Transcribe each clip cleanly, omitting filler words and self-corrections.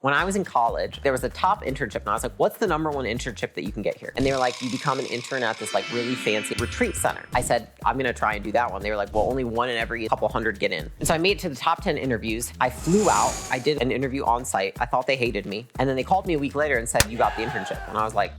When I was in college, there was a top internship, and I was like, what's the number one internship that you can get here? And they were like, you become an intern at this like really fancy retreat center. I said, I'm gonna try and do that one. They were like, well, only one in every couple hundred get in. And so I made it to the top 10 interviews. I flew out, I did an interview on site. I thought they hated me. And then they called me a week later and said, you got the internship. And I was like,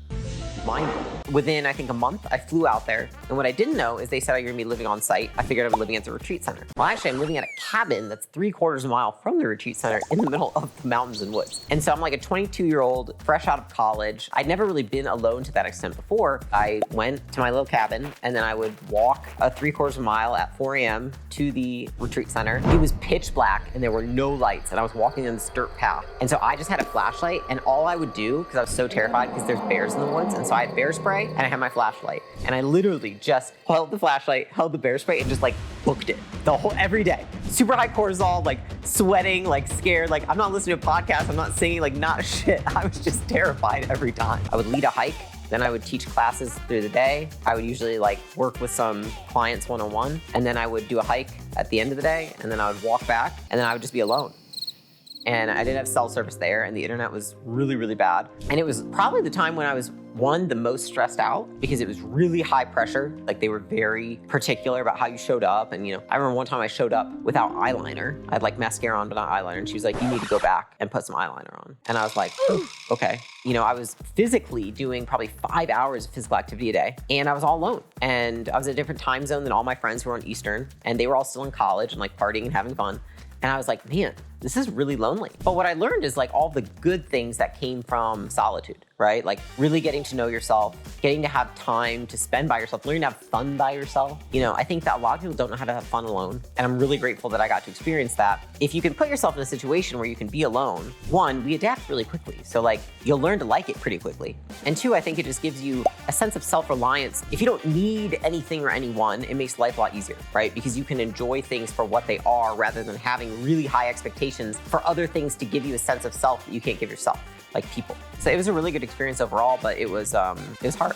mind blown. Within, I think, a month, I flew out there. And what I didn't know is they said, you're gonna be living on site. I figured I was living at the retreat center. Well, actually, I'm living at a cabin that's 3/4 of a mile from the retreat center in the middle of the mountains and woods. And so I'm like a 22-year-old, fresh out of college. I'd never really been alone to that extent before. I went to my little cabin, and then I would walk a 3/4 of a mile at 4 a.m. to the retreat center. It was pitch black, and there were no lights, and I was walking on this dirt path. And so I just had a flashlight, and all I would do, because I was so terrified, because there's bears in the woods, and so I had bear spray, and I had my flashlight. And I literally just held the flashlight, held the bear spray, and just like booked it every day. Super high cortisol, like sweating, like scared, like I'm not listening to a podcast, I'm not singing, like not shit. I was just terrified every time. I would lead a hike, then I would teach classes through the day. I would usually like work with some clients one-on-one, and then I would do a hike at the end of the day, and then I would walk back, and then I would just be alone. And I didn't have cell service there, and the internet was really, really bad. And it was probably the time when I was, the most stressed out, because it was really high pressure. Like they were very particular about how you showed up. And I remember one time I showed up without eyeliner. I had like mascara on, but not eyeliner. And she was like, you need to go back and put some eyeliner on. And I was like, okay. I was physically doing probably 5 hours of physical activity a day, and I was all alone. And I was in a different time zone than all my friends who were on Eastern, and they were all still in college and like partying and having fun. And I was like, man, this is really lonely. But what I learned is like all the good things that came from solitude, right? Like really getting to know yourself, getting to have time to spend by yourself, learning to have fun by yourself. I think that a lot of people don't know how to have fun alone. And I'm really grateful that I got to experience that. If you can put yourself in a situation where you can be alone, one, we adapt really quickly. So like you'll learn to like it pretty quickly. And two, I think it just gives you a sense of self-reliance. If you don't need anything or anyone, it makes life a lot easier, right? Because you can enjoy things for what they are rather than having really high expectations for other things to give you a sense of self that you can't give yourself, like people. So it was a really good experience overall, but it was hard.